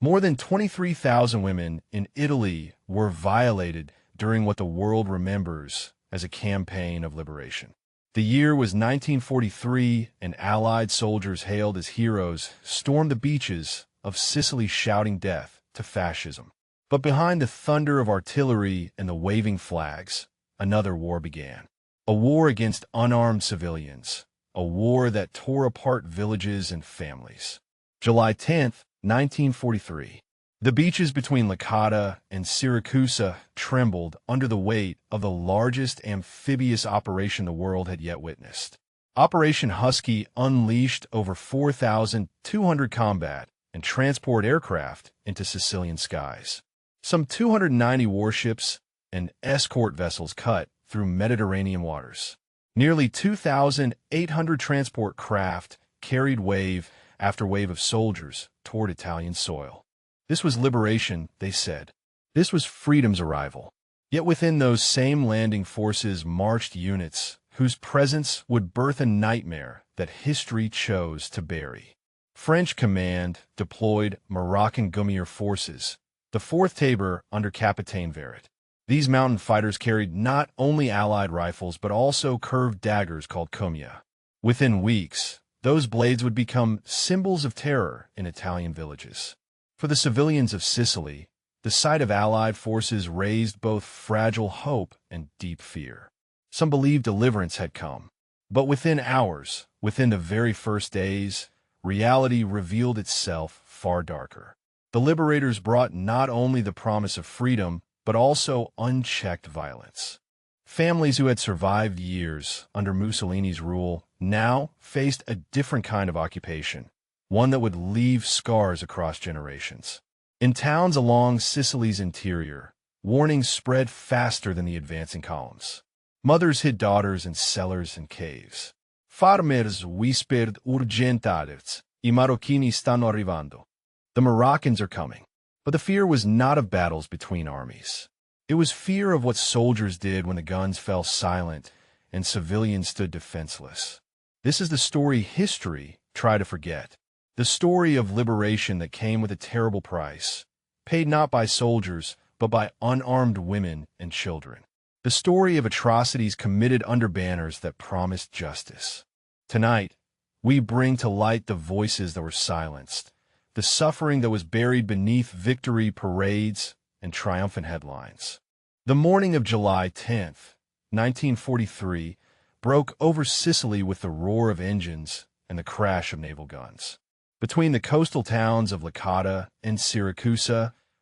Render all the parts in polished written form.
More than 23,000 women in Italy were violated during what the world remembers as a campaign of liberation. The year was 1943, and Allied soldiers hailed as heroes stormed the beaches of Sicily shouting death to fascism. But behind the thunder of artillery and the waving flags, another war began. A war against unarmed civilians, a war that tore apart villages and families. July 10th, 1943. The beaches between Licata and Syracuse trembled under the weight of the largest amphibious operation the world had yet witnessed. Operation Husky unleashed over 4,200 combat and transport aircraft into Sicilian skies. Some 290 warships and escort vessels cut through Mediterranean waters. Nearly 2,800 transport craft carried wave after wave of soldiers toward Italian soil. This was liberation, they said. This was freedom's arrival. Yet within those same landing forces marched units whose presence would birth a nightmare that history chose to bury. French command deployed Moroccan Gummier forces, the 4th Tabor under Capitaine Verret. These mountain fighters carried not only Allied rifles but also curved daggers called cumia. Within weeks, those blades would become symbols of terror in Italian villages. For the civilians of Sicily, the sight of Allied forces raised both fragile hope and deep fear. Some believed deliverance had come. But within hours, within the very first days, reality revealed itself far darker. The liberators brought not only the promise of freedom, but also unchecked violence. Families who had survived years under Mussolini's rule now faced a different kind of occupation, one that would leave scars across generations. In towns along Sicily's interior, warnings spread faster than the advancing columns. Mothers hid daughters in cellars and caves. Farmers whispered urgentades, I marocchini stanno arrivando. The Moroccans are coming. But the fear was not of battles between armies. It was fear of what soldiers did when the guns fell silent and civilians stood defenseless. This is the story history tried to forget. The story of liberation that came with a terrible price, paid not by soldiers, but by unarmed women and children. The story of atrocities committed under banners that promised justice. Tonight, we bring to light the voices that were silenced, the suffering that was buried beneath victory parades and triumphant headlines. The morning of July 10th, 1943, broke over Sicily with the roar of engines and the crash of naval guns. Between the coastal towns of Licata and Syracuse,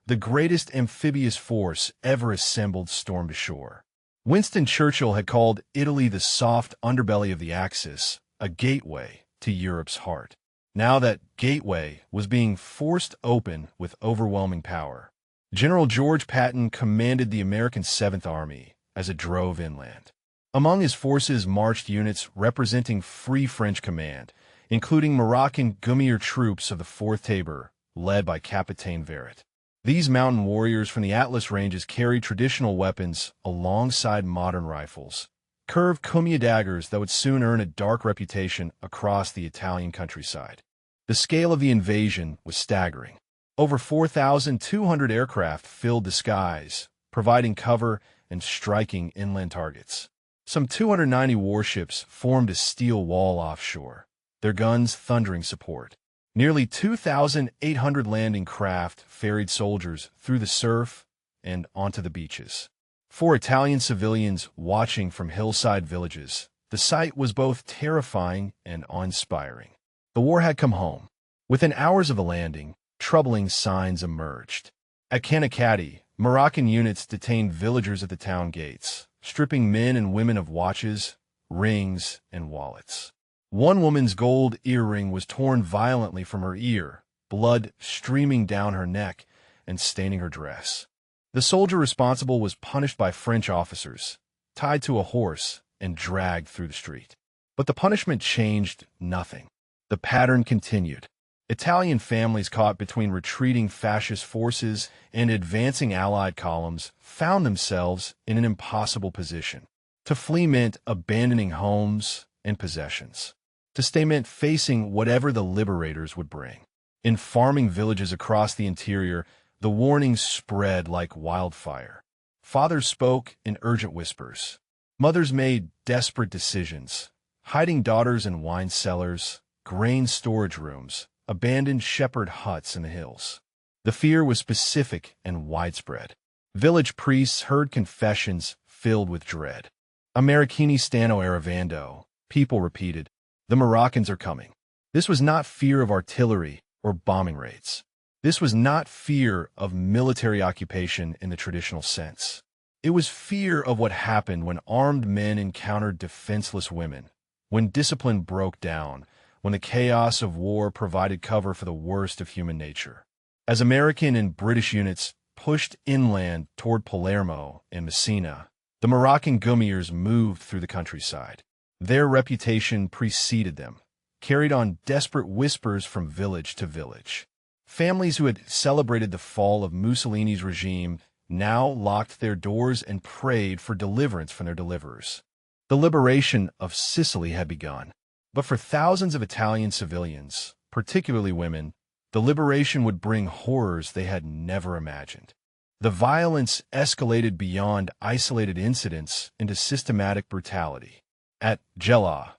the greatest amphibious force ever assembled stormed ashore. Winston Churchill had called Italy the soft underbelly of the Axis, a gateway to Europe's heart. Now that gateway was being forced open with overwhelming power. General George Patton commanded the American 7th Army as it drove inland. Among his forces marched units representing Free French Command, including Moroccan Gummier troops of the 4th Tabor, led by Capitaine Verret. These mountain warriors from the Atlas Ranges carried traditional weapons alongside modern rifles, curved cumia daggers that would soon earn a dark reputation across the Italian countryside. The scale of the invasion was staggering. Over 4,200 aircraft filled the skies, providing cover and striking inland targets. Some 290 warships formed a steel wall offshore, their guns thundering support. Nearly 2,800 landing craft ferried soldiers through the surf and onto the beaches. For Italian civilians watching from hillside villages, the sight was both terrifying and awe-inspiring. The war had come home. Within hours of the landing, troubling signs emerged. At Canicattì, Moroccan units detained villagers at the town gates, stripping men and women of watches, rings, and wallets. One woman's gold earring was torn violently from her ear, blood streaming down her neck and staining her dress. The soldier responsible was punished by French officers, tied to a horse, and dragged through the street. But the punishment changed nothing. The pattern continued. Italian families caught between retreating fascist forces and advancing Allied columns found themselves in an impossible position. To flee meant abandoning homes and possessions. To stay meant facing whatever the liberators would bring. In farming villages across the interior, the warnings spread like wildfire. Fathers spoke in urgent whispers. Mothers made desperate decisions, hiding daughters in wine cellars, grain storage rooms, abandoned shepherd huts in the hills. The fear was specific and widespread. Village priests heard confessions filled with dread. Americani stano eravando, people repeated, the Moroccans are coming. This was not fear of artillery or bombing raids. This was not fear of military occupation in the traditional sense. It was fear of what happened when armed men encountered defenseless women, when discipline broke down, when the chaos of war provided cover for the worst of human nature. As American and British units pushed inland toward Palermo and Messina, the Moroccan Gummiers moved through the countryside. Their reputation preceded them, carried on desperate whispers from village to village. Families who had celebrated the fall of Mussolini's regime now locked their doors and prayed for deliverance from their deliverers. The liberation of Sicily had begun, but for thousands of Italian civilians, particularly women, the liberation would bring horrors they had never imagined. The violence escalated beyond isolated incidents into systematic brutality. At Gela,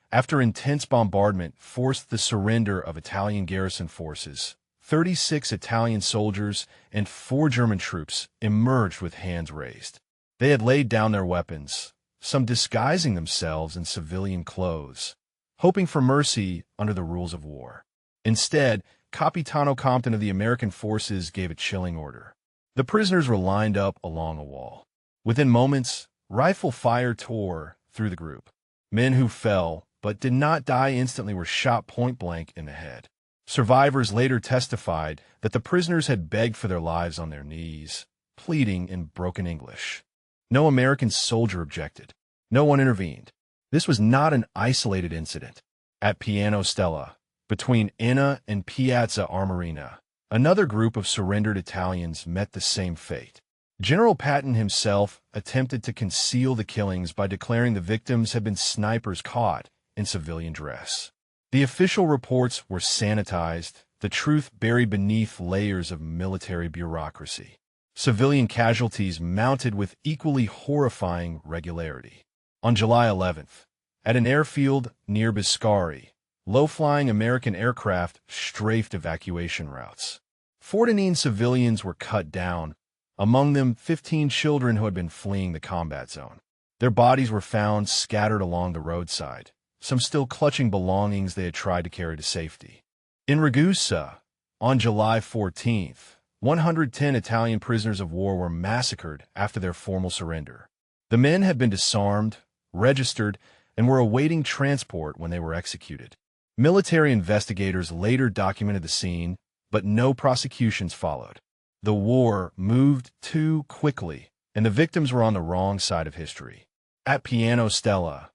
after intense bombardment forced the surrender of Italian garrison forces, 36 Italian soldiers and 4 German troops emerged with hands raised. They had laid down their weapons, some disguising themselves in civilian clothes, hoping for mercy under the rules of war. Instead, Capitano Compton of the American forces gave a chilling order. The prisoners were lined up along a wall. Within moments, rifle fire tore through the group. Men who fell but did not die instantly were shot point-blank in the head. Survivors later testified that the prisoners had begged for their lives on their knees, pleading in broken English. No American soldier objected. No one intervened. This was not an isolated incident. At Piano Stella, between Enna and Piazza Armerina, another group of surrendered Italians met the same fate. General Patton himself attempted to conceal the killings by declaring the victims had been snipers caught in civilian dress. The official reports were sanitized, the truth buried beneath layers of military bureaucracy. Civilian casualties mounted with equally horrifying regularity. On July 11th, at an airfield near Biscari, low-flying American aircraft strafed evacuation routes. 49 civilians were cut down, among them 15 children who had been fleeing the combat zone. Their bodies were found scattered along the roadside, some still clutching belongings they had tried to carry to safety. In Ragusa, on July 14th, 110 Italian prisoners of war were massacred after their formal surrender. The men had been disarmed, registered, and were awaiting transport when they were executed. Military investigators later documented the scene, but no prosecutions followed. The war moved too quickly, and the victims were on the wrong side of history. At Piano Stella,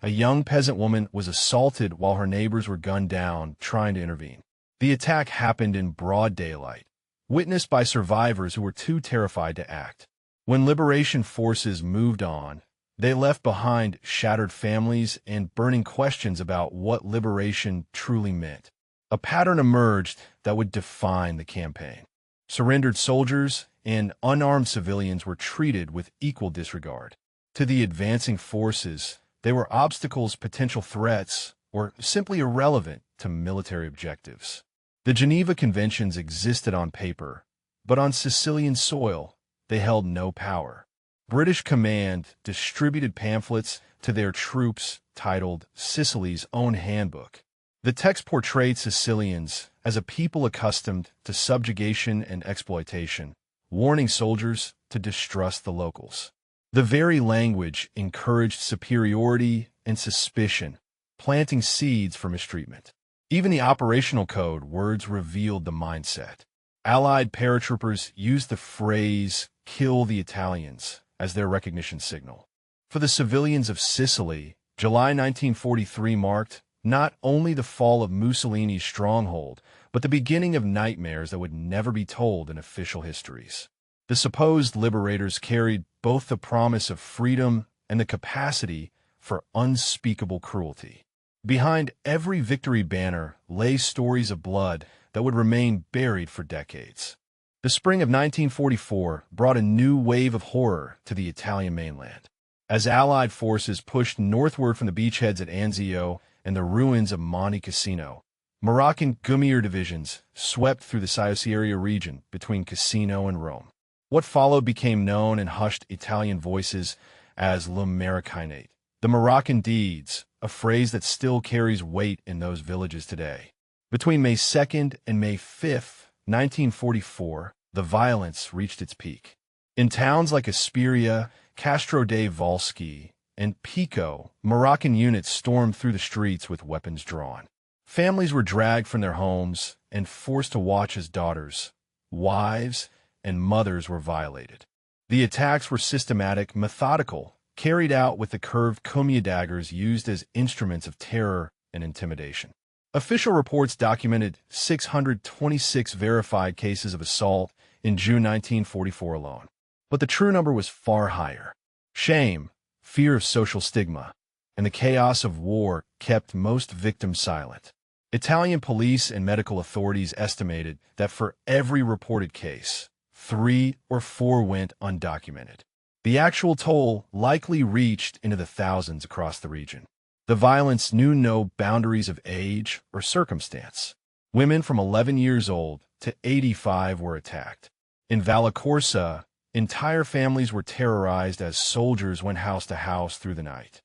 a young peasant woman was assaulted while her neighbors were gunned down trying to intervene. The attack happened in broad daylight, witnessed by survivors who were too terrified to act. When liberation forces moved on, they left behind shattered families and burning questions about what liberation truly meant. A pattern emerged that would define the campaign. Surrendered soldiers and unarmed civilians were treated with equal disregard. To the advancing forces, they were obstacles, potential threats, or simply irrelevant to military objectives. The Geneva Conventions existed on paper, but on Sicilian soil, they held no power. British command distributed pamphlets to their troops titled Sicily's Own Handbook. The text portrayed Sicilians as a people accustomed to subjugation and exploitation, warning soldiers to distrust the locals. The very language encouraged superiority and suspicion, planting seeds for mistreatment. Even the operational code words revealed the mindset. Allied paratroopers used the phrase, "kill the Italians," as their recognition signal. For the civilians of Sicily, July 1943 marked not only the fall of Mussolini's stronghold, but the beginning of nightmares that would never be told in official histories. The supposed liberators carried both the promise of freedom and the capacity for unspeakable cruelty. Behind every victory banner lay stories of blood that would remain buried for decades. The spring of 1944 brought a new wave of horror to the Italian mainland. As Allied forces pushed northward from the beachheads at Anzio and the ruins of Monte Cassino, Moroccan Gummier divisions swept through the Sicily region between Cassino and Rome. What followed became known in hushed Italian voices as Le Marocchinate, the Moroccan deeds, a phrase that still carries weight in those villages today. Between May 2nd and May 5th, 1944, the violence reached its peak. In towns like Asperia, Castro dei Volsci, and Pico, Moroccan units stormed through the streets with weapons drawn. Families were dragged from their homes and forced to watch as daughters, wives, and mothers were violated. The attacks were systematic, methodical, carried out with the curved kumya daggers used as instruments of terror and intimidation. Official reports documented 626 verified cases of assault in June 1944 alone. But the true number was far higher. Shame, fear of social stigma, and the chaos of war kept most victims silent. Italian police and medical authorities estimated that for every reported case, 3 or 4 went undocumented. The actual toll likely reached into the thousands across the region. The violence knew no boundaries of age or circumstance. Women from 11 years old to 85 were attacked. In Vallecorsa, entire families were terrorized as soldiers went house to house through the night.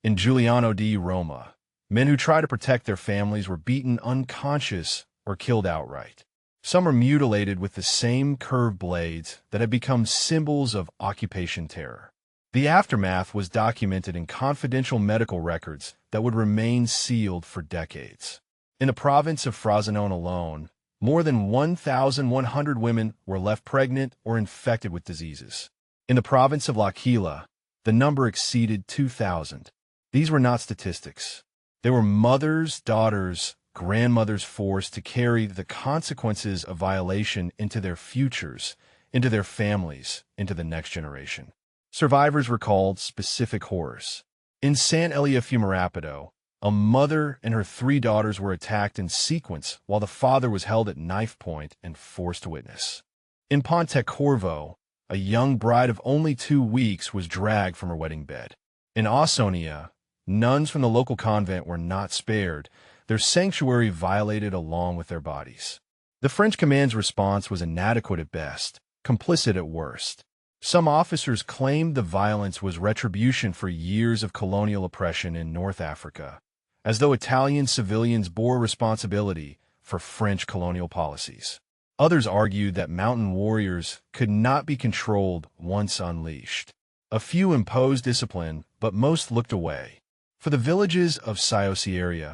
In Giuliano di Roma, men who tried to protect their families were beaten unconscious or killed outright. Some were mutilated with the same curved blades that had become symbols of occupation terror. The aftermath was documented in confidential medical records that would remain sealed for decades. In the province of Frosinone alone, more than 1,100 women were left pregnant or infected with diseases. In the province of L'Aquila, the number exceeded 2,000. These were not statistics. They were mothers, daughters, grandmothers forced to carry the consequences of violation into their futures, into their families, into the next generation. Survivors recalled specific horrors. In San Eliafiume Rapido, a mother and her 3 daughters were attacked in sequence while the father was held at knife point and forced to witness. In Pontecorvo, a young bride of only 2 weeks was dragged from her wedding bed. In Ausonia, nuns from the local convent were not spared, their sanctuary violated along with their bodies. The French command's response was inadequate at best, complicit at worst. Some officers claimed the violence was retribution for years of colonial oppression in North Africa, as though Italian civilians bore responsibility for French colonial policies. Others argued that mountain warriors could not be controlled once unleashed. A few imposed discipline, but most looked away. For the villages of Sicily,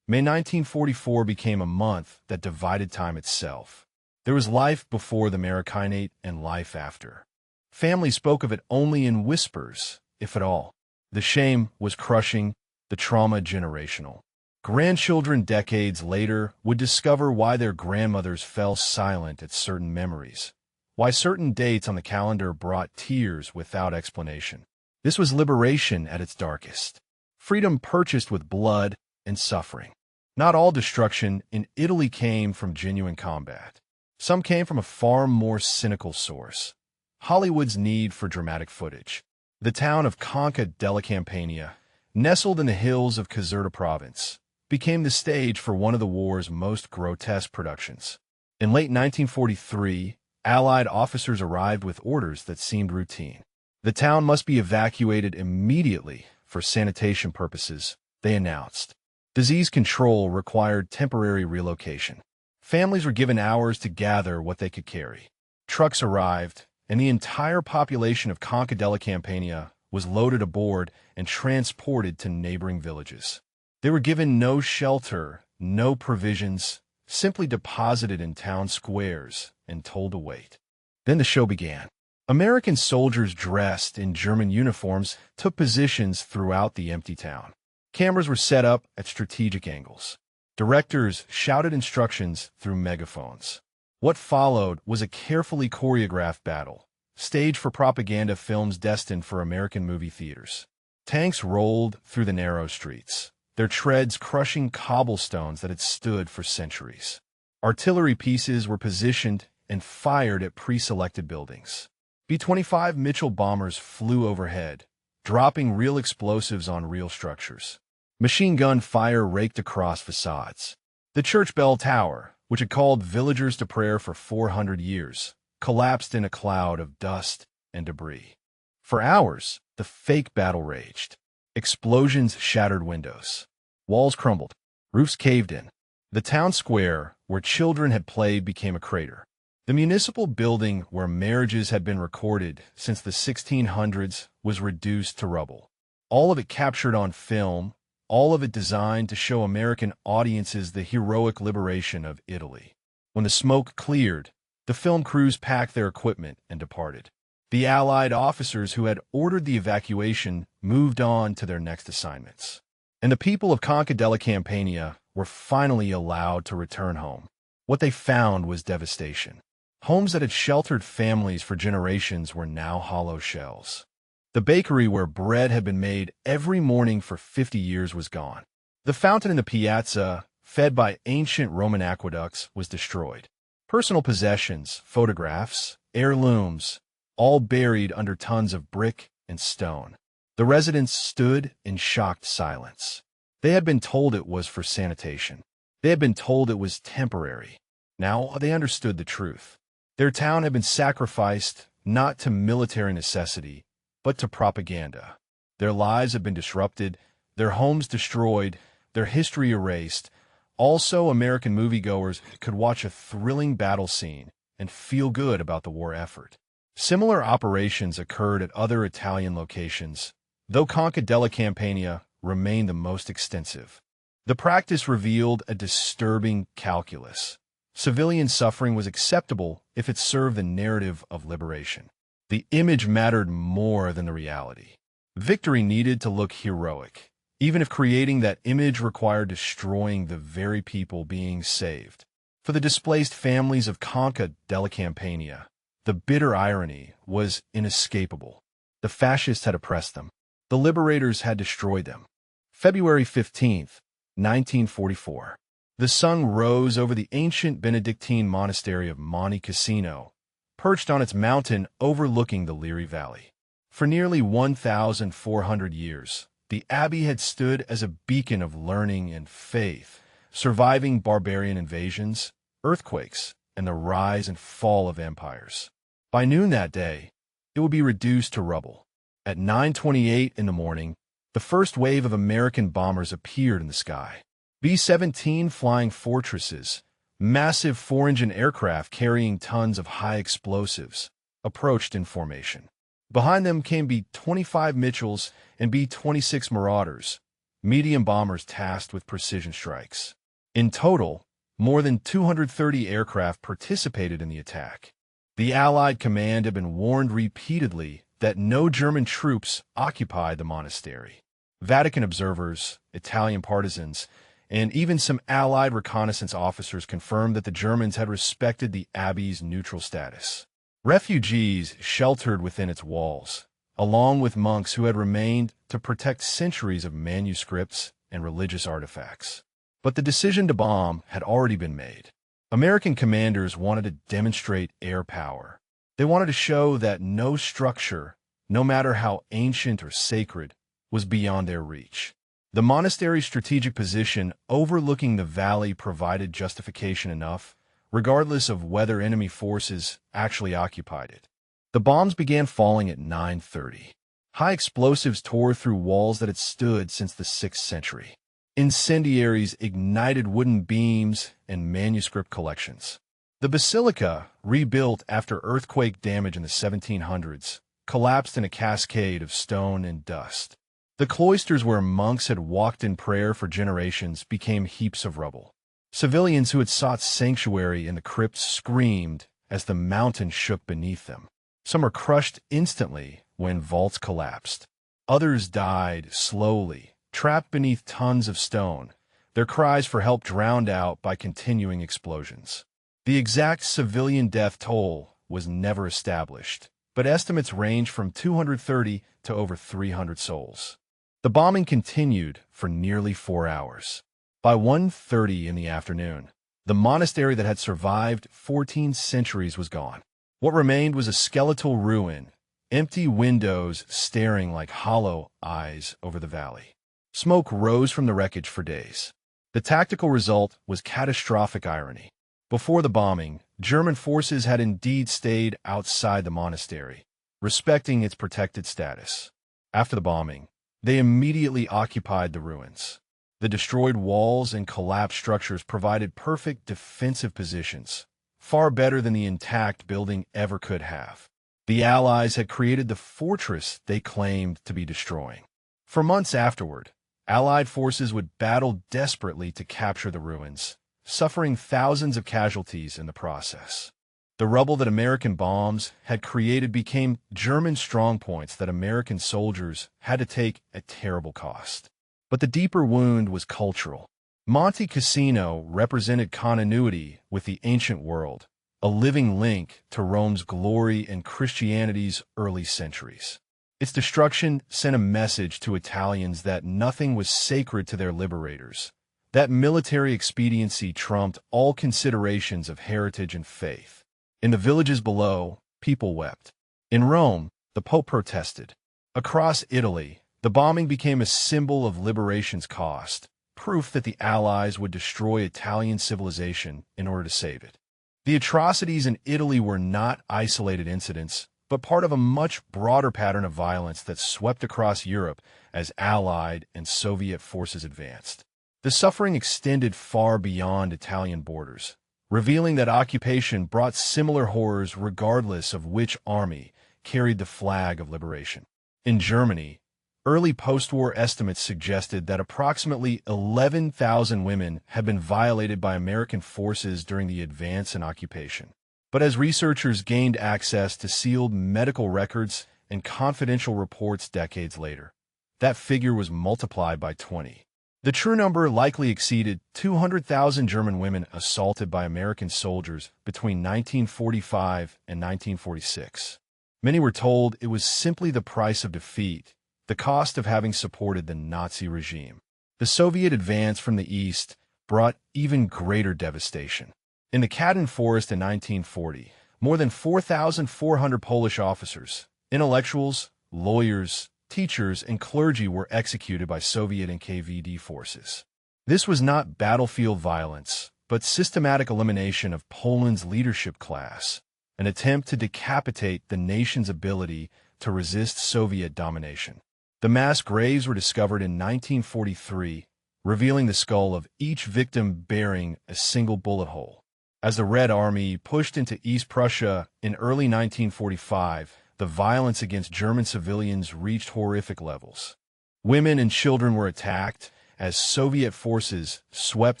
May 1944 became a month that divided time itself. There was life before the Marocchinate and life after. Families spoke of it only in whispers, if at all. The shame was crushing, the trauma generational. Grandchildren decades later would discover why their grandmothers fell silent at certain memories, why certain dates on the calendar brought tears without explanation. This was liberation at its darkest. Freedom purchased with blood and suffering. Not all destruction in Italy came from genuine combat. Some came from a far more cynical source: Hollywood's need for dramatic footage. The town of Conca della Campania, nestled in the hills of Caserta province, became the stage for one of the war's most grotesque productions. In late 1943, Allied officers arrived with orders that seemed routine. The town must be evacuated immediately for sanitation purposes, they announced. Disease control required temporary relocation. Families were given hours to gather what they could carry. Trucks arrived, and the entire population of Conca della Campania was loaded aboard and transported to neighboring villages. They were given no shelter, no provisions, simply deposited in town squares and told to wait. Then the show began. American soldiers dressed in German uniforms took positions throughout the empty town. Cameras were set up at strategic angles. Directors shouted instructions through megaphones. What followed was a carefully choreographed battle, staged for propaganda films destined for American movie theaters. Tanks rolled through the narrow streets. their treads crushing cobblestones that had stood for centuries. Artillery pieces were positioned and fired at pre-selected buildings. B-25 Mitchell bombers flew overhead, dropping real explosives on real structures. Machine gun fire raked across facades. The church bell tower, which had called villagers to prayer for 400 years, collapsed in a cloud of dust and debris. For hours, the fake battle raged. Explosions shattered windows. Walls crumbled. Roofs caved in. The town square, where children had played, became a crater. The municipal building where marriages had been recorded since the 1600s was reduced to rubble. All of it captured on film, all of it designed to show American audiences the heroic liberation of Italy. When the smoke cleared, the film crews packed their equipment and departed. The Allied officers who had ordered the evacuation moved on to their next assignments. And the people of Conca della Campania were finally allowed to return home. What they found was devastation. Homes that had sheltered families for generations were now hollow shells. The bakery where bread had been made every morning for 50 years was gone. The fountain in the piazza, fed by ancient Roman aqueducts, was destroyed. Personal possessions, photographs, heirlooms, all buried under tons of brick and stone. The residents stood in shocked silence. They had been told it was for sanitation. They had been told it was temporary. Now they understood the truth. Their town had been sacrificed not to military necessity, but to propaganda. Their lives had been disrupted, their homes destroyed, their history erased. Also, American moviegoers could watch a thrilling battle scene and feel good about the war effort. Similar operations occurred at other Italian locations, though Conca della Campania remained the most extensive. The practice revealed a disturbing calculus. Civilian suffering was acceptable if it served the narrative of liberation. The image mattered more than the reality. Victory needed to look heroic, even if creating that image required destroying the very people being saved. For the displaced families of Conca della Campania, the bitter irony was inescapable. The fascists had oppressed them. The liberators had destroyed them. February 15th, 1944. The sun rose over the ancient Benedictine monastery of Monte Cassino, perched on its mountain overlooking the Liri Valley. For nearly 1,400 years, the abbey had stood as a beacon of learning and faith, surviving barbarian invasions, earthquakes, and the rise and fall of empires. By noon that day, it would be reduced to rubble. At 9:28 in the morning, the first wave of American bombers appeared in the sky. B-17 flying fortresses, massive four-engine aircraft carrying tons of high explosives, approached in formation. Behind them came B-25 Mitchells and B-26 Marauders, medium bombers tasked with precision strikes. In total, more than 230 aircraft participated in the attack. The Allied command had been warned repeatedly that no German troops occupied the monastery. Vatican observers, Italian partisans, and even some Allied reconnaissance officers confirmed that the Germans had respected the abbey's neutral status. Refugees sheltered within its walls, along with monks who had remained to protect centuries of manuscripts and religious artifacts. But the decision to bomb had already been made. American commanders wanted to demonstrate air power. They wanted to show that no structure, no matter how ancient or sacred, was beyond their reach. The monastery's strategic position overlooking the valley provided justification enough, regardless of whether enemy forces actually occupied it. The bombs began falling at 9:30. High explosives tore through walls that had stood since the 6th century. Incendiaries ignited wooden beams and manuscript collections. The basilica, rebuilt after earthquake damage in the 1700s, collapsed in a cascade of stone and dust. The cloisters where monks had walked in prayer for generations became heaps of rubble. Civilians who had sought sanctuary in the crypts screamed as the mountain shook beneath them. Some were crushed instantly when vaults collapsed. Others died slowly, trapped beneath tons of stone, their cries for help drowned out by continuing explosions. The exact civilian death toll was never established, but estimates range from 230 to over 300 souls. The bombing continued for for nearly 4 hours. By 1:30 in the afternoon, the monastery that had survived 14 centuries was gone. What remained was a skeletal ruin, empty windows staring like hollow eyes over the valley. Smoke rose from the wreckage for days. The tactical result was catastrophic irony. Before the bombing, German forces had indeed stayed outside the monastery, respecting its protected status. After the bombing, they immediately occupied the ruins. The destroyed walls and collapsed structures provided perfect defensive positions, far better than the intact building ever could have. The Allies had created the fortress they claimed to be destroying. For months afterward, Allied forces would battle desperately to capture the ruins, suffering thousands of casualties in the process. The rubble that American bombs had created became German strongpoints that American soldiers had to take at terrible cost. But the deeper wound was cultural. Monte Cassino represented continuity with the ancient world, a living link to Rome's glory and Christianity's early centuries. Its destruction sent a message to Italians that nothing was sacred to their liberators, that military expediency trumped all considerations of heritage and faith. In the villages below, people wept. In Rome, the Pope protested. Across Italy, the bombing became a symbol of liberation's cost, proof that the Allies would destroy Italian civilization in order to save it. The atrocities in Italy were not isolated incidents, but part of a much broader pattern of violence that swept across Europe as Allied and Soviet forces advanced. The suffering extended far beyond Italian borders, revealing that occupation brought similar horrors regardless of which army carried the flag of liberation. In Germany, early post-war estimates suggested that approximately 11,000 women had been violated by American forces during the advance and occupation. But as researchers gained access to sealed medical records and confidential reports decades later, that figure was multiplied by 20. The true number likely exceeded 200,000 German women assaulted by American soldiers between 1945 and 1946. Many were told it was simply the price of defeat, the cost of having supported the Nazi regime. The Soviet advance from the east brought even greater devastation. In the Katyn Forest in 1940, more than 4,400 Polish officers, intellectuals, lawyers, teachers, and clergy were executed by Soviet and KVD forces. This was not battlefield violence, but systematic elimination of Poland's leadership class, an attempt to decapitate the nation's ability to resist Soviet domination. The mass graves were discovered in 1943, revealing the skull of each victim bearing a single bullet hole. As the Red Army pushed into East Prussia in early 1945, the violence against German civilians reached horrific levels. Women and children were attacked as Soviet forces swept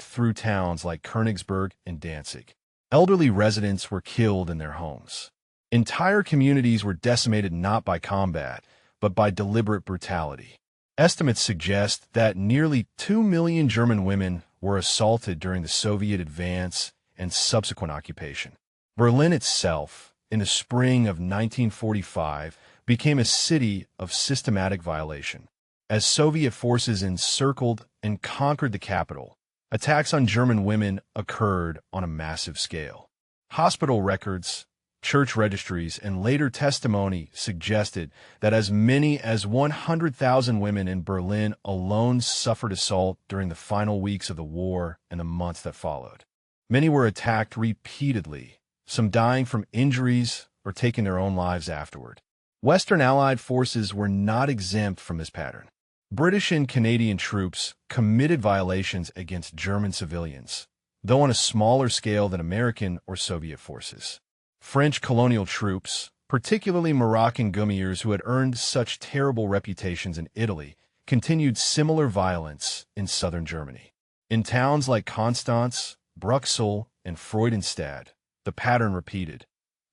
through towns like Königsberg and Danzig. Elderly residents were killed in their homes. Entire communities were decimated not by combat, but by deliberate brutality. Estimates suggest that nearly 2 million German women were assaulted during the Soviet advance and subsequent occupation. Berlin itself, in the spring of 1945, became a city of systematic violation. As Soviet forces encircled and conquered the capital, attacks on German women occurred on a massive scale. Hospital records, church registries, and later testimony suggested that as many as 100,000 women in Berlin alone suffered assault during the final weeks of the war and the months that followed. Many were attacked repeatedly, some dying from injuries or taking their own lives afterward. Western Allied forces were not exempt from this pattern. British and Canadian troops committed violations against German civilians, though on a smaller scale than American or Soviet forces. French colonial troops, particularly Moroccan Guerriers who had earned such terrible reputations in Italy, continued similar violence in southern Germany. In towns like Constance, Bruxelles, and Freudenstadt, the pattern repeated.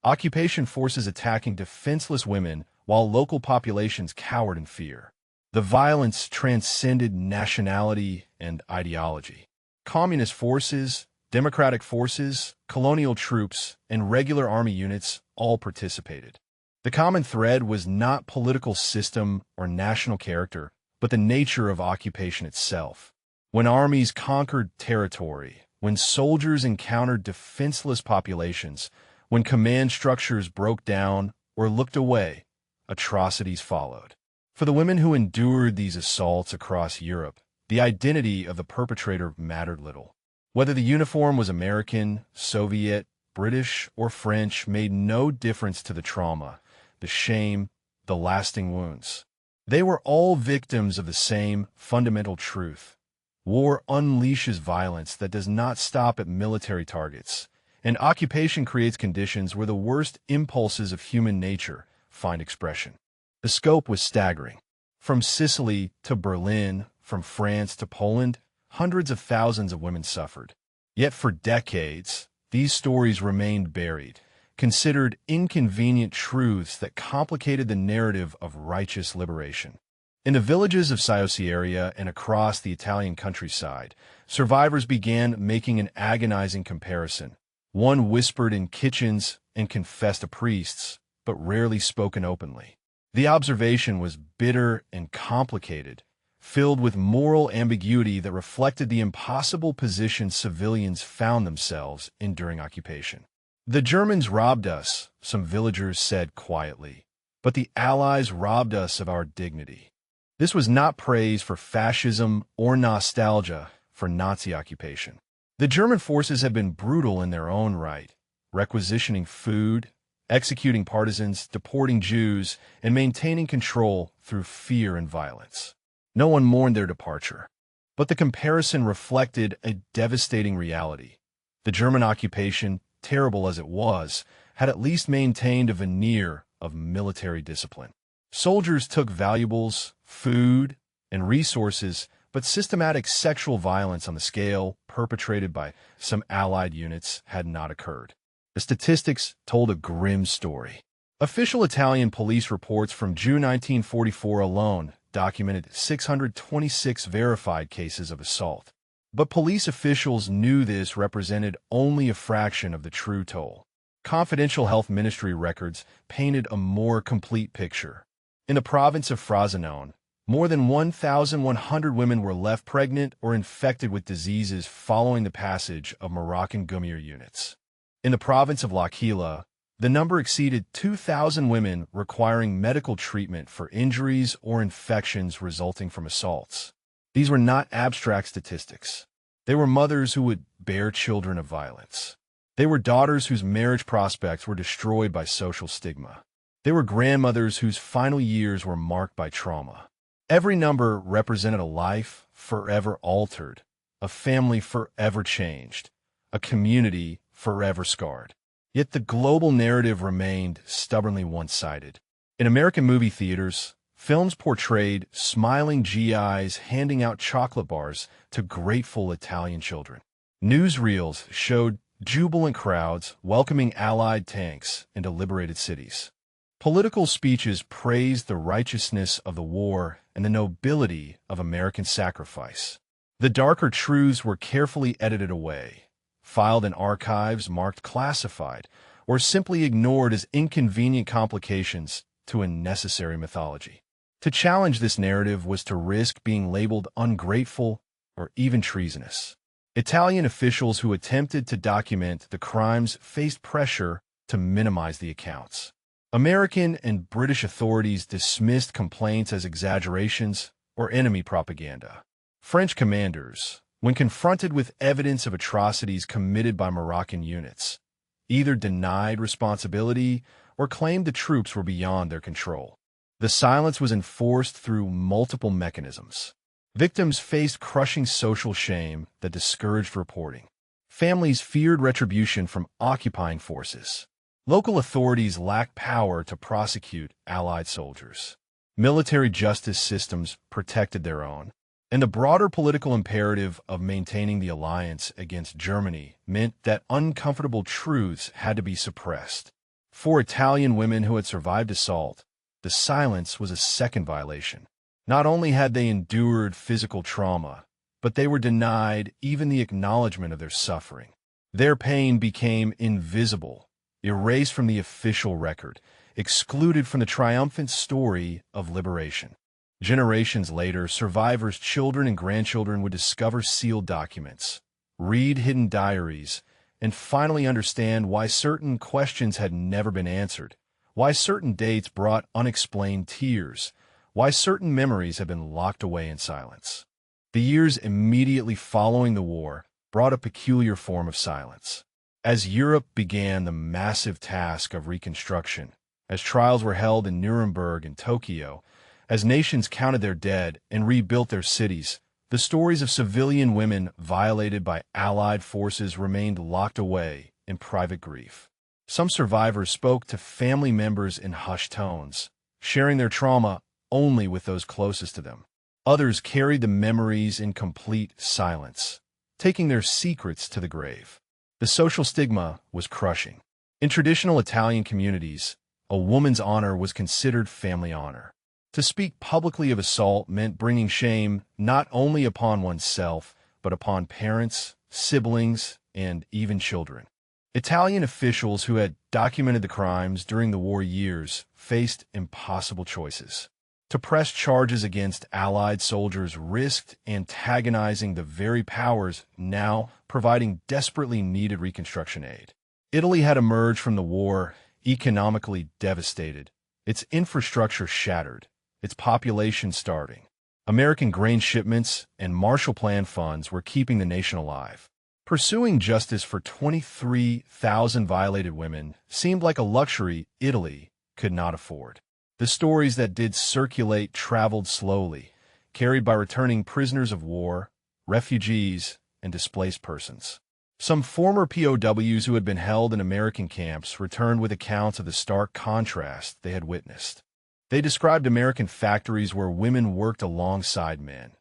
Occupation forces attacking defenseless women while local populations cowered in fear. The violence transcended nationality and ideology. Communist forces, democratic forces, colonial troops, and regular army units all participated. The common thread was not political system or national character, but the nature of occupation itself. When armies conquered territory, when soldiers encountered defenseless populations, when command structures broke down or looked away, atrocities followed. For the women who endured these assaults across Europe, the identity of the perpetrator mattered little. Whether the uniform was American, Soviet, British, or French made no difference to the trauma, the shame, the lasting wounds. They were all victims of the same fundamental truth. War unleashes violence that does not stop at military targets, and occupation creates conditions where the worst impulses of human nature find expression. The scope was staggering. From Sicily to Berlin, from France to Poland, hundreds of thousands of women suffered. Yet for decades, these stories remained buried, considered inconvenient truths that complicated the narrative of righteous liberation. In the villages of Sicily and across the Italian countryside, survivors began making an agonizing comparison. One whispered in kitchens and confessed to priests, but rarely spoken openly. The observation was bitter and complicated, filled with moral ambiguity that reflected the impossible position civilians found themselves in during occupation. "The Germans robbed us," some villagers said quietly, "but the Allies robbed us of our dignity." This was not praise for fascism or nostalgia for Nazi occupation. The German forces had been brutal in their own right, requisitioning food, executing partisans, deporting Jews, and maintaining control through fear and violence. No one mourned their departure. But the comparison reflected a devastating reality. The German occupation, terrible as it was, had at least maintained a veneer of military discipline. Soldiers took valuables, food, and resources, but systematic sexual violence on the scale perpetrated by some Allied units had not occurred. The statistics told a grim story. Official Italian police reports from June 1944 alone documented 626 verified cases of assault. But police officials knew this represented only a fraction of the true toll. Confidential health ministry records painted a more complete picture. In the province of Frosinone, more than 1,100 women were left pregnant or infected with diseases following the passage of Moroccan Gummier units. In the province of L'Aquila, the number exceeded 2,000 women requiring medical treatment for injuries or infections resulting from assaults. These were not abstract statistics. They were mothers who would bear children of violence. They were daughters whose marriage prospects were destroyed by social stigma. They were grandmothers whose final years were marked by trauma. Every number represented a life forever altered, a family forever changed, a community forever scarred. Yet the global narrative remained stubbornly one-sided. In American movie theaters, films portrayed smiling GIs handing out chocolate bars to grateful Italian children. Newsreels showed jubilant crowds welcoming Allied tanks into liberated cities. Political speeches praised the righteousness of the war and the nobility of American sacrifice. The darker truths were carefully edited away, filed in archives marked classified, or simply ignored as inconvenient complications to a necessary mythology. To challenge this narrative was to risk being labeled ungrateful or even treasonous. Italian officials who attempted to document the crimes faced pressure to minimize the accounts. American and British authorities dismissed complaints as exaggerations or enemy propaganda. French commanders, when confronted with evidence of atrocities committed by Moroccan units, either denied responsibility or claimed the troops were beyond their control. The silence was enforced through multiple mechanisms. Victims faced crushing social shame that discouraged reporting. Families feared retribution from occupying forces. Local authorities lacked power to prosecute Allied soldiers. Military justice systems protected their own. And the broader political imperative of maintaining the alliance against Germany meant that uncomfortable truths had to be suppressed. For Italian women who had survived assault, the silence was a second violation. Not only had they endured physical trauma, but they were denied even the acknowledgement of their suffering. Their pain became invisible, erased from the official record, excluded from the triumphant story of liberation. Generations later, survivors' children and grandchildren would discover sealed documents, read hidden diaries, and finally understand why certain questions had never been answered, why certain dates brought unexplained tears, why certain memories had been locked away in silence. The years immediately following the war brought a peculiar form of silence. As Europe began the massive task of reconstruction, as trials were held in Nuremberg and Tokyo, as nations counted their dead and rebuilt their cities, the stories of civilian women violated by Allied forces remained locked away in private grief. Some survivors spoke to family members in hushed tones, sharing their trauma only with those closest to them. Others carried the memories in complete silence, taking their secrets to the grave. The social stigma was crushing. In traditional Italian communities, a woman's honor was considered family honor. To speak publicly of assault meant bringing shame not only upon oneself, but upon parents, siblings, and even children. Italian officials who had documented the crimes during the war years faced impossible choices. To press charges against Allied soldiers risked antagonizing the very powers now providing desperately needed reconstruction aid. Italy had emerged from the war economically devastated, its infrastructure shattered, its population starving. American grain shipments and Marshall Plan funds were keeping the nation alive. Pursuing justice for 23,000 violated women seemed like a luxury Italy could not afford. The stories that did circulate traveled slowly, carried by returning prisoners of war, refugees, and displaced persons. Some former POWs who had been held in American camps returned with accounts of the stark contrast they had witnessed. They described American factories where women worked alongside men,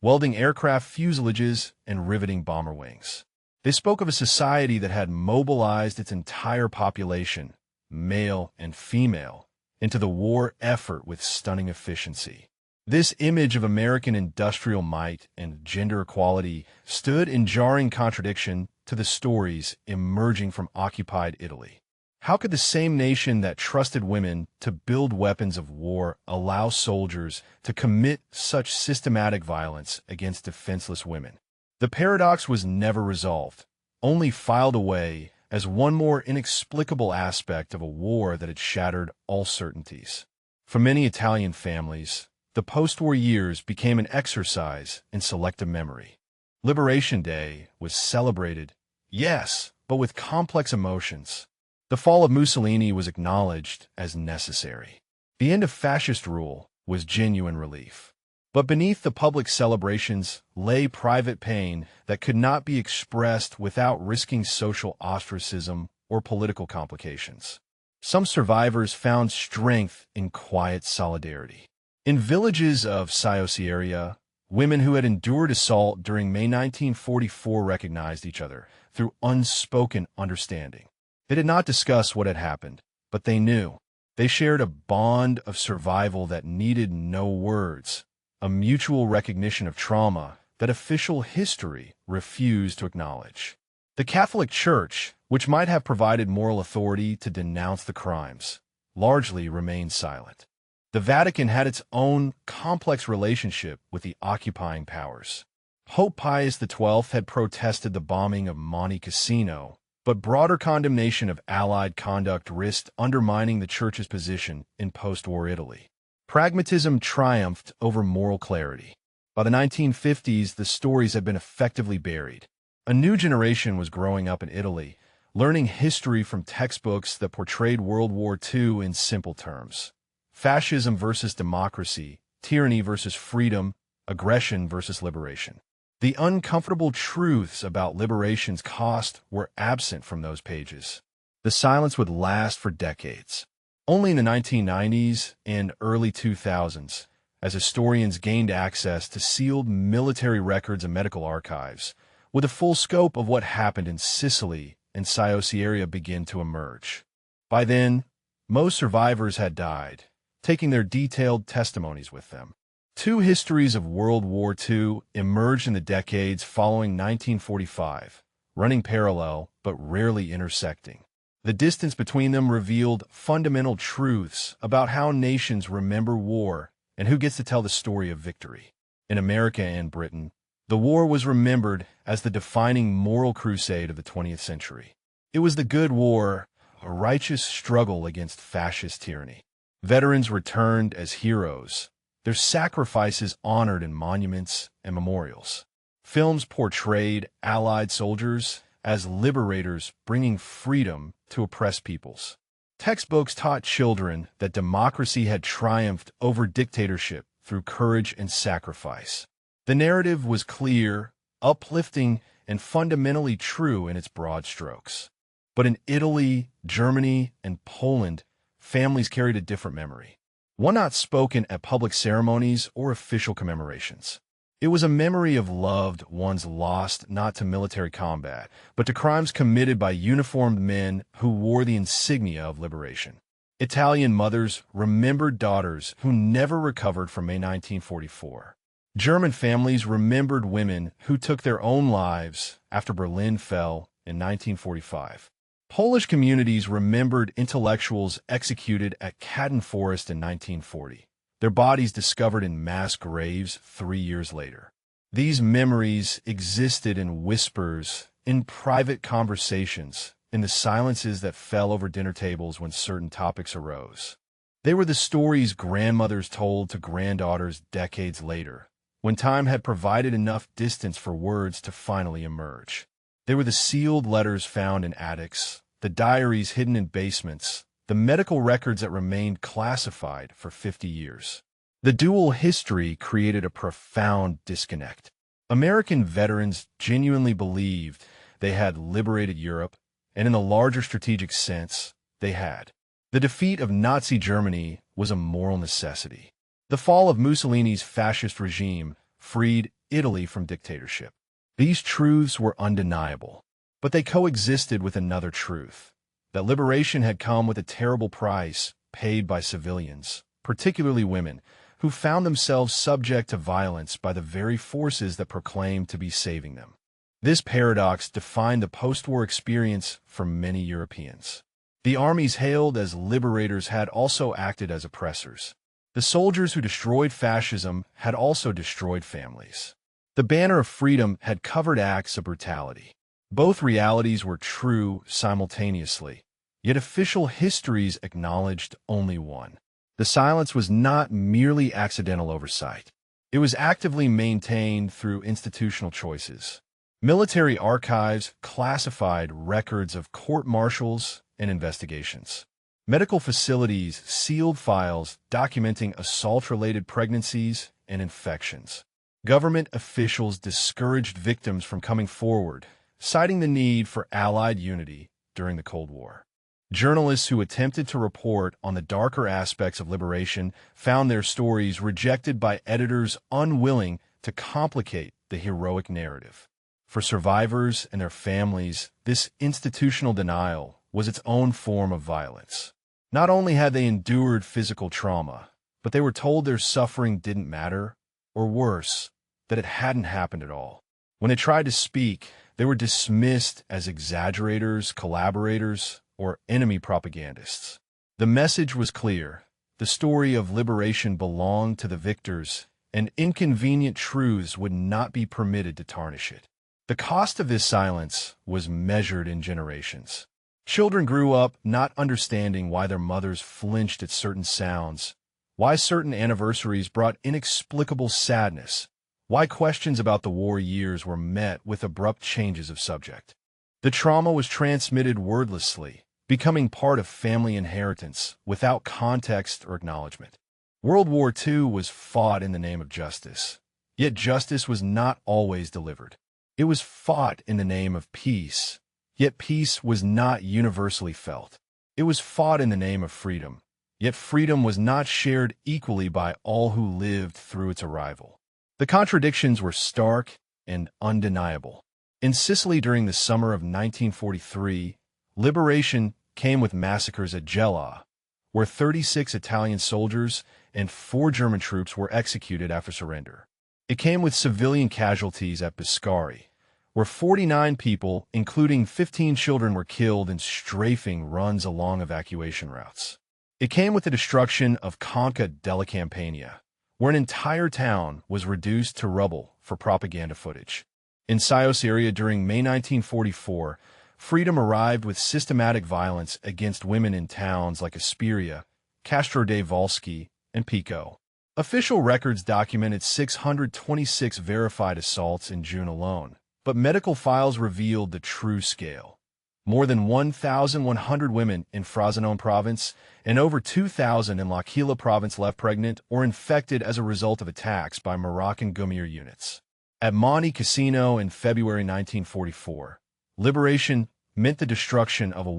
welding aircraft fuselages and riveting bomber wings. They spoke of a society that had mobilized its entire population, male and female, into the war effort with stunning efficiency. This image of American industrial might and gender equality stood in jarring contradiction to the stories emerging from occupied Italy. How could the same nation that trusted women to build weapons of war allow soldiers to commit such systematic violence against defenseless women? The paradox was never resolved, only filed away as one more inexplicable aspect of a war that had shattered all certainties. For many Italian families, the post-war years became an exercise in selective memory. Liberation Day was celebrated, yes, but with complex emotions. The fall of Mussolini was acknowledged as necessary. The end of fascist rule was genuine relief. But beneath the public celebrations lay private pain that could not be expressed without risking social ostracism or political complications. Some survivors found strength in quiet solidarity. In villages of Sicily, women who had endured assault during May 1944 recognized each other through unspoken understanding. They did not discuss what had happened, but they knew. They shared a bond of survival that needed no words, a mutual recognition of trauma that official history refused to acknowledge. The Catholic Church, which might have provided moral authority to denounce the crimes, largely remained silent. The Vatican had its own complex relationship with the occupying powers. Pope Pius XII had protested the bombing of Monte Cassino, but broader condemnation of Allied conduct risked undermining the Church's position in post-war Italy. Pragmatism triumphed over moral clarity. By the 1950s, the stories had been effectively buried. A new generation was growing up in Italy, learning history from textbooks that portrayed World War II in simple terms. Fascism versus democracy, tyranny versus freedom, aggression versus liberation. The uncomfortable truths about liberation's cost were absent from those pages. The silence would last for decades. Only in the 1990s and early 2000s, as historians gained access to sealed military records and medical archives, would the full scope of what happened in Sicily and Sicily begin to emerge. By then, most survivors had died, taking their detailed testimonies with them. Two histories of World War II emerged in the decades following 1945, running parallel but rarely intersecting. The distance between them revealed fundamental truths about how nations remember war and who gets to tell the story of victory? In America and Britain, the war was remembered as the defining moral crusade of the 20th century. It was the good war, a righteous struggle against fascist tyranny. Veterans returned as heroes, their sacrifices honored in monuments and memorials. Films portrayed Allied soldiers as liberators bringing freedom to oppressed peoples. Textbooks taught children that democracy had triumphed over dictatorship through courage and sacrifice. The narrative was clear, uplifting, and fundamentally true in its broad strokes. But in Italy, Germany, and Poland, families carried a different memory. One not spoken at public ceremonies or official commemorations. It was a memory of loved ones lost not to military combat, but to crimes committed by uniformed men who wore the insignia of liberation. Italian mothers remembered daughters who never recovered from May 1944. German families remembered women who took their own lives after Berlin fell in 1945. Polish communities remembered intellectuals executed at Katyn Forest in 1940. Their bodies discovered in mass graves 3 years later. These memories existed in whispers, in private conversations, in the silences that fell over dinner tables when certain topics arose. They were the stories grandmothers told to granddaughters decades later, when time had provided enough distance for words to finally emerge. They were the sealed letters found in attics, the diaries hidden in basements, the medical records that remained classified for 50 years. The dual history created a profound disconnect. American veterans genuinely believed they had liberated Europe, and in a larger strategic sense, they had. The defeat of Nazi Germany was a moral necessity. The fall of Mussolini's fascist regime freed Italy from dictatorship. These truths were undeniable, but they coexisted with another truth, that liberation had come with a terrible price paid by civilians, particularly women, who found themselves subject to violence by the very forces that proclaimed to be saving them. This paradox defined the post-war experience for many Europeans. The armies hailed as liberators had also acted as oppressors. The soldiers who destroyed fascism had also destroyed families. The banner of freedom had covered acts of brutality. Both realities were true simultaneously, yet official histories acknowledged only one. The silence was not merely accidental oversight. It was actively maintained through institutional choices. Military archives classified records of court-martials and investigations. Medical facilities sealed files documenting assault-related pregnancies and infections. Government officials discouraged victims from coming forward, citing the need for Allied unity during the Cold War. Journalists who attempted to report on the darker aspects of liberation found their stories rejected by editors unwilling to complicate the heroic narrative. For survivors and their families, this institutional denial was its own form of violence. Not only had they endured physical trauma, but they were told their suffering didn't matter, or worse, that it hadn't happened at all. When they tried to speak, they were dismissed as exaggerators, collaborators, or enemy propagandists. The message was clear. The story of liberation belonged to the victors, and inconvenient truths would not be permitted to tarnish it. The cost of this silence was measured in generations. Children grew up not understanding why their mothers flinched at certain sounds, why certain anniversaries brought inexplicable sadness, why questions about the war years were met with abrupt changes of subject. The trauma was transmitted wordlessly, becoming part of family inheritance without context or acknowledgement. World War II was fought in the name of justice, yet justice was not always delivered. It was fought in the name of peace, yet peace was not universally felt. It was fought in the name of freedom, yet freedom was not shared equally by all who lived through its arrival. The contradictions were stark and undeniable. In Sicily during the summer of 1943, liberation came with massacres at Gela, where 36 Italian soldiers and 4 German troops were executed after surrender. It came with civilian casualties at Biscari, where 49 people, including 15 children, were killed in strafing runs along evacuation routes. It came with the destruction of Conca della Campania, where an entire town was reduced to rubble for propaganda footage. In Sicily during May 1944, freedom arrived with systematic violence against women in towns like Asperia, Castro dei Volsci, and Pico. Official records documented 626 verified assaults in June alone, but medical files revealed the true scale. More than 1,100 women in Frosinone province and over 2,000 in L'Aquila province left pregnant or infected as a result of attacks by Moroccan Gumir units. At Monte Cassino in February 1944, liberation meant the destruction of a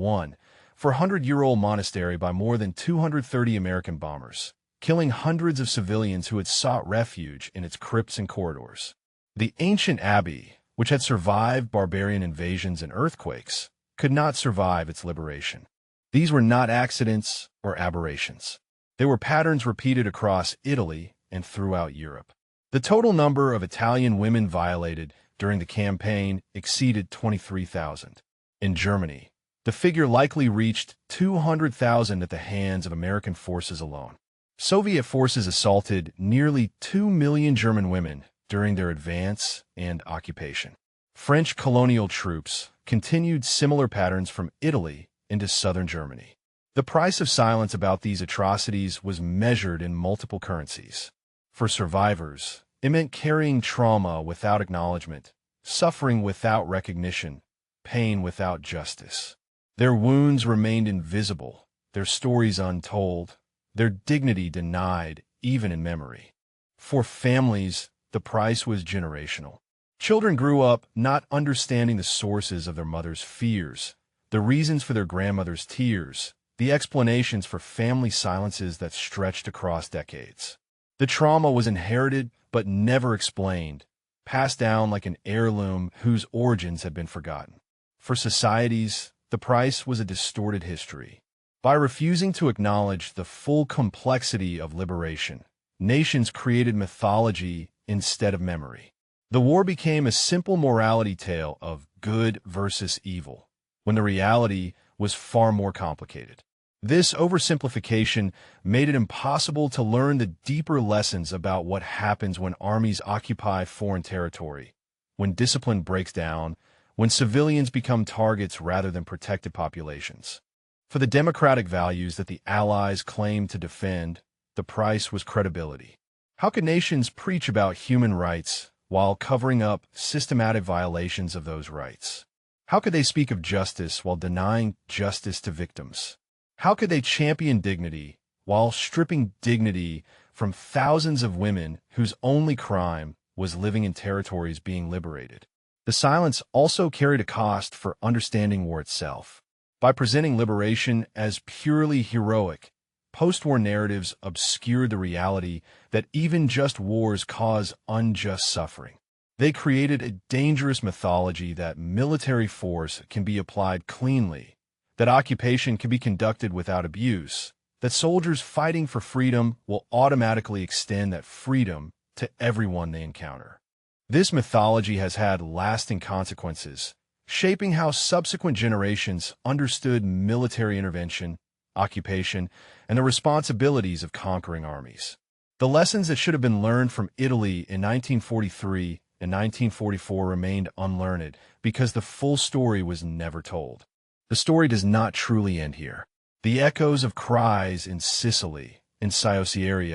400-year-old monastery by more than 230 American bombers, killing hundreds of civilians who had sought refuge in its crypts and corridors. The ancient abbey, which had survived barbarian invasions and earthquakes, could not survive its liberation. These were not accidents or aberrations. They were patterns repeated across Italy and throughout Europe. The total number of Italian women violated during the campaign exceeded 23,000. In Germany, the figure likely reached 200,000 at the hands of American forces alone. Soviet forces assaulted nearly 2 million German women during their advance and occupation. French colonial troops continued similar patterns from Italy into southern Germany. The price of silence about these atrocities was measured in multiple currencies. For survivors, it meant carrying trauma without acknowledgement, suffering without recognition, pain without justice. Their wounds remained invisible, their stories untold, their dignity denied, even in memory. For families, the price was generational. Children grew up not understanding the sources of their mother's fears, the reasons for their grandmother's tears, the explanations for family silences that stretched across decades. The trauma was inherited but never explained, passed down like an heirloom whose origins had been forgotten. For societies, the price was a distorted history. By refusing to acknowledge the full complexity of liberation, nations created mythology instead of memory. The war became a simple morality tale of good versus evil, when the reality was far more complicated. This oversimplification made it impossible to learn the deeper lessons about what happens when armies occupy foreign territory, when discipline breaks down, when civilians become targets rather than protected populations. For the democratic values that the Allies claimed to defend, the price was credibility. How could nations preach about human rights while covering up systematic violations of those rights? How could they speak of justice while denying justice to victims? How could they champion dignity while stripping dignity from thousands of women whose only crime was living in territories being liberated? The silence also carried a cost for understanding war itself. By presenting liberation as purely heroic, post-war narratives obscured the reality that even just wars cause unjust suffering. They created a dangerous mythology that military force can be applied cleanly, that occupation can be conducted without abuse, that soldiers fighting for freedom will automatically extend that freedom to everyone they encounter. This mythology has had lasting consequences, shaping how subsequent generations understood military intervention, occupation, and the responsibilities of conquering armies. The lessons that should have been learned from Italy in 1943 and 1944 remained unlearned because the full story was never told. The story does not truly end here. The echoes of cries in Sicily, in Sicily,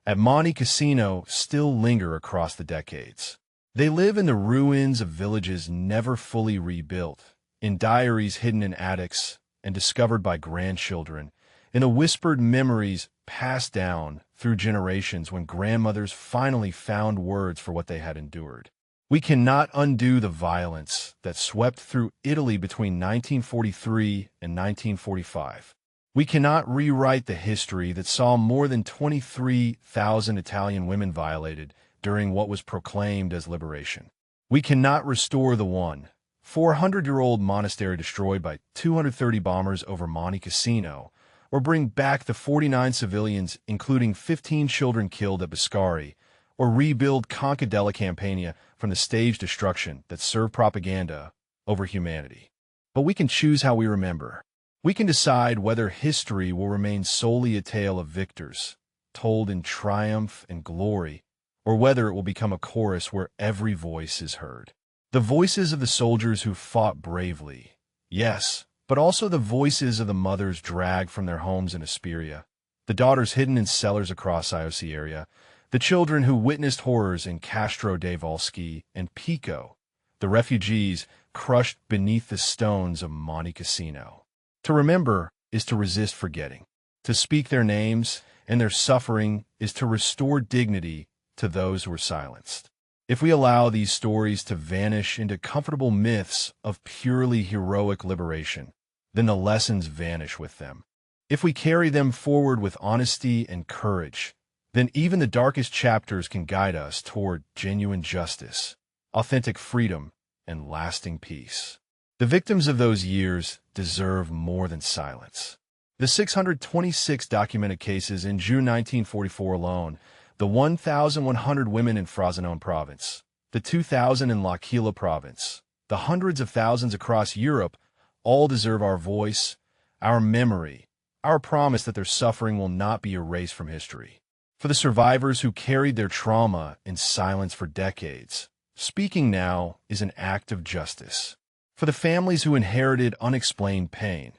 at Monte Cassino still linger across the decades. They live in the ruins of villages never fully rebuilt, in diaries hidden in attics and discovered by grandchildren, in the whispered memories passed down through generations when grandmothers finally found words for what they had endured. We cannot undo the violence that swept through Italy between 1943 and 1945. We cannot rewrite the history that saw more than 23,000 Italian women violated during what was proclaimed as liberation. We cannot restore the 400-year-old monastery destroyed by 230 bombers over Monte Cassino, or bring back the 49 civilians, including 15 children killed at Biscari, or rebuild Conca della Campania from the staged destruction that served propaganda over humanity. But we can choose how we remember. We can decide whether history will remain solely a tale of victors, told in triumph and glory, or whether it will become a chorus where every voice is heard. The voices of the soldiers who fought bravely, yes, but also the voices of the mothers dragged from their homes in Asperia, the daughters hidden in cellars across IOC area, the children who witnessed horrors in Castro de Volsci and Pico, the refugees crushed beneath the stones of Monte Cassino. To remember is to resist forgetting. To speak their names and their suffering is to restore dignity to those who were silenced. If we allow these stories to vanish into comfortable myths of purely heroic liberation, then the lessons vanish with them. If we carry them forward with honesty and courage, then even the darkest chapters can guide us toward genuine justice, authentic freedom, and lasting peace. The victims of those years deserve more than silence. The 626 documented cases in June 1944 alone, the 1,100 women in Frosinone province, the 2,000 in L'Aquila province, the hundreds of thousands across Europe, all deserve our voice, our memory, our promise that their suffering will not be erased from history. For the survivors who carried their trauma in silence for decades, speaking now is an act of justice. For the families who inherited unexplained pain,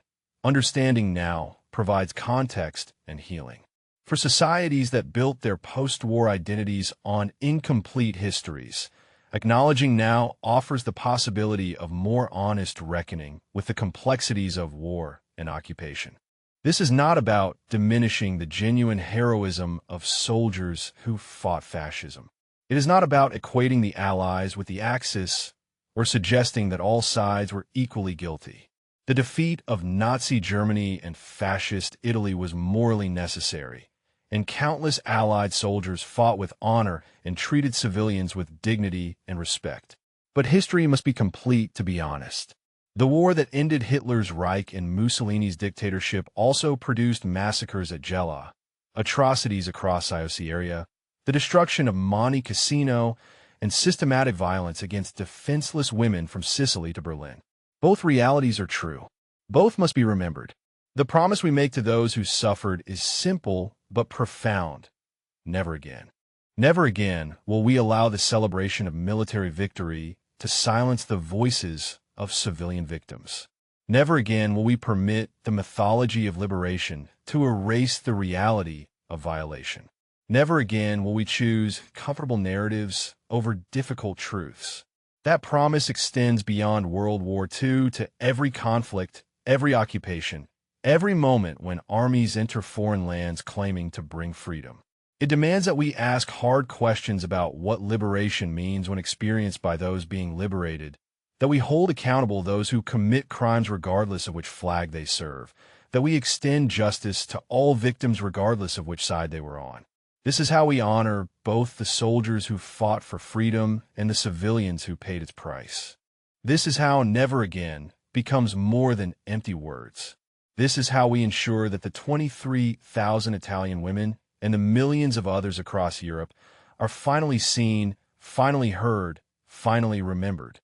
understanding now provides context and healing. For societies that built their post-war identities on incomplete histories, acknowledging now offers the possibility of more honest reckoning with the complexities of war and occupation. This is not about diminishing the genuine heroism of soldiers who fought fascism. It is not about equating the Allies with the Axis or suggesting that all sides were equally guilty. The defeat of Nazi Germany and fascist Italy was morally necessary, and countless Allied soldiers fought with honor and treated civilians with dignity and respect. But history must be complete to be honest. The war that ended Hitler's Reich and Mussolini's dictatorship also produced massacres at Gela, atrocities across IOC area, the destruction of Monte Cassino, and systematic violence against defenseless women from Sicily to Berlin. Both realities are true. Both must be remembered. The promise we make to those who suffered is simple but profound. Never again. Never again will we allow the celebration of military victory to silence the voices of civilian victims. Never again will we permit the mythology of liberation to erase the reality of violation. Never again will we choose comfortable narratives over difficult truths. That promise extends beyond World War II to every conflict, every occupation, every moment when armies enter foreign lands claiming to bring freedom. It demands that we ask hard questions about what liberation means when experienced by those being liberated, that we hold accountable those who commit crimes regardless of which flag they serve, that we extend justice to all victims regardless of which side they were on. This is how we honor both the soldiers who fought for freedom and the civilians who paid its price. This is how never again becomes more than empty words. This is how we ensure that the 23,000 Italian women and the millions of others across Europe are finally seen, finally heard, finally remembered.